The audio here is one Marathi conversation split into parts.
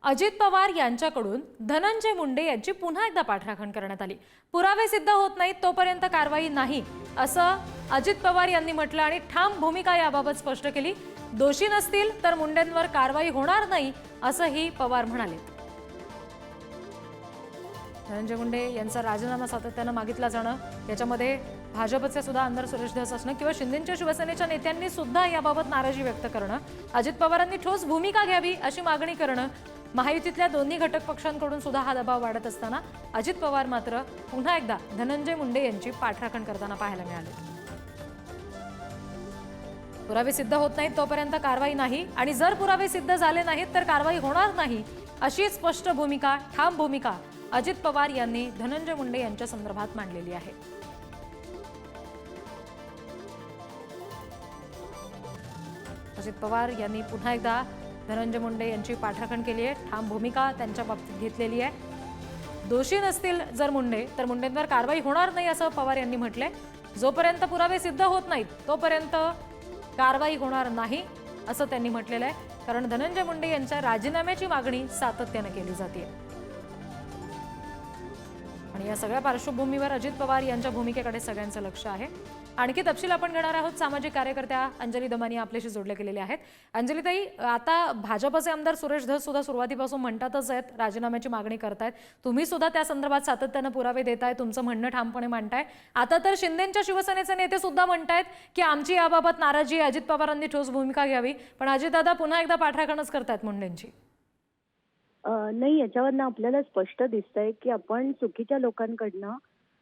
अजित पवार यांच्याकडून धनंजय मुंडे यांची पुन्हा एकदा पाठराखण करण्यात आली। पुरावे सिद्ध होत नाहीत तोपर्यंत कारवाई नाही असं अजित पवार यांनी म्हटलं आणि ठाम भूमिका याबाबत स्पष्ट केली। दोषी नसतील तर मुंडेंवर कारवाई होणार नाही असंही पवार म्हणाले। धनंजय मुंडे यांचा राजीनामा सातत्याने मागितला जाणं, याच्यामध्ये भाजपचे सुद्धा आमदार सुरेश धस असणं किंवा शिंदेच्या शिवसेनेच्या नेत्यांनी सुद्धा याबाबत नाराजी व्यक्त करणं, अजित पवारांनी ठोस भूमिका घ्यावी अशी मागणी करणं, महायुतीतल्या दोन्ही घटक पक्षांकडून सुद्धा हा दबाव वाढत असताना अजित पवार मात्र पुन्हा एकदा धनंजय मुंडे यांची पाठराखण करताना पाहायला मिळाले। पुरावे सिद्ध होत नाहीत तोपर्यंत कारवाई नाही आणि जर पुरावे सिद्ध झाले नाहीत तर कारवाई होणार नाही अशी स्पष्ट भूमिका, ठाम भूमिका अजित पवार यांनी धनंजय मुंडे यांच्या संदर्भात मांडलेली आहे। अजित पवार यांनी पुन्हा एकदा धनंजय मुंडे यांची पाठराखण केली आहे, ठाम भूमिका त्यांच्या बाबतीत घेतलेली आहे। दोषी नसतील जर मुंडे तर मुंडेंवर कारवाई होणार नाही असं पवार यांनी म्हटलंय। जोपर्यंत पुरावे सिद्ध होत नाहीत तोपर्यंत कारवाई होणार नाही असं त्यांनी म्हटलेलं आहे, कारण धनंजय मुंडे यांच्या राजीनाम्याची मागणी सातत्याने केली जाते। आणि या सगळ्या पार्श्वभूमीवर अजित पवार यांच्या भूमिकेकडे सगळ्यांचं लक्ष आहे। आणखी तपशील आपण घेणार आहोत। सामाजिक कार्यकर्त्या अंजली दमानी आपल्याशी जोडले गेलेले आहेत। अंजली ताई, आता भाजपचे आमदार सुरेश धस सुद्धा सुरुवातीपासून म्हणतातच आहेत, राजीनाम्याची मागणी करतायत, तुम्ही सुद्धा त्या संदर्भात सातत्याने पुरावे देताय, तुमचं म्हणणं ठामपणे मांडताय। आता तर शिंदेच्या शिवसेनेचे नेते सुद्धा म्हणतायत की आमची याबाबत नाराजी, अजित पवारांनी ठोस भूमिका घ्यावी, पण अजितदादा पुन्हा एकदा पाठराखणच करतायत मुंडेंची। नाही, याच्यावरनं आपल्याला स्पष्ट दिसतंय की आपण चुकीच्या लोकांकडनं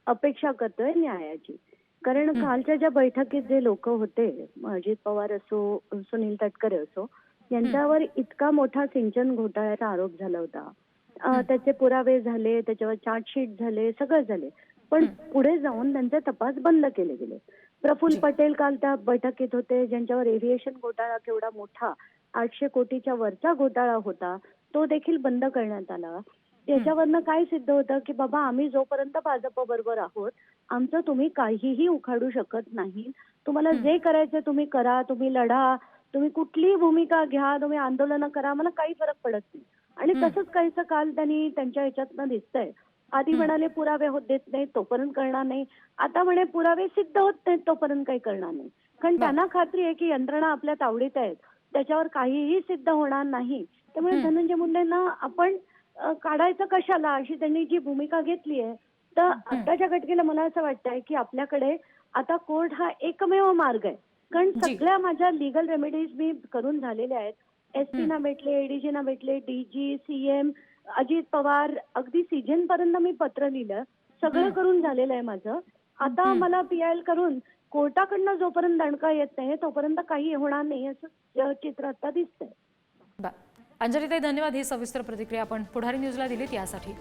अपेक्षा करतोय न्यायाची। कारण कालच्या ज्या बैठकीत जे लोक होते, अजित पवार असो, सुनील तटकरे असो, यांच्यावर इतका मोठा सिंचन घोटाळ्याचा आरोप झाला होता, त्याचे पुरावे झाले, त्याच्यावर चार्जशीट झाले, सगळं झाले, पण पुढे जाऊन त्यांचे तपास बंद केले गेले। प्रफुल्ल पटेल काल त्या बैठकीत होते, ज्यांच्यावर एव्हिएशन घोटाळा केवढा मोठा 800 कोटीच्या वरचा घोटाळा होता, तो देखील बंद करण्यात आला। याच्यावरनं काय सिद्ध होतं की बाबा, आम्ही जोपर्यंत भाजप बरोबर आहोत, आमचं तुम्ही काहीही उखाडू शकत नाही। तुम्हाला जे करायचं तुम्ही करा, तुम्ही लढा, तुम्ही कुठलीही भूमिका घ्या, तुम्ही आंदोलन करा, मला काही फरक पडत नाही। आणि तसंच काहीसं काल त्यांनी त्यांच्या ह्याच्यातनं दिसतंय। आधी म्हणाले पुरावे होत देत नाही तोपर्यंत करणार नाही, आता म्हणे पुरावे सिद्ध होत नाहीत तोपर्यंत काही करणार नाही। कारण त्यांना खात्री आहे की यंत्रणा आपल्या तावडीत आहेत, त्याच्यावर काहीही सिद्ध होणार नाही। त्यामुळे धनंजय मुंडेंना आपण काढायचं कशाला, अशी त्यांनी जी भूमिका घेतली आहे। तर आताच्या घटनेला मला असं वाटतंय की आपल्याकडे आता कोर्ट हा एकमेव मार्ग आहे। कारण सगळ्या माझ्या लिगल रेमेडीज मी करून झालेल्या आहेत। SP ना भेटले, ADG ना भेटले, DG, CM, अजित पवार, अगदी CJN पर्यंत मी पत्र लिहिलं, सगळं करून झालेलं आहे माझं। आता मला PIL करून कोर्टाकडनं जोपर्यंत दणका येत नाही तोपर्यंत काही होणार नाही असं चित्र आता दिसतंय। अंजली ताई, धन्यवाद ही सविस्तर प्रतिक्रिया आपण पुढारी न्यूजला दिलीत यासाठी।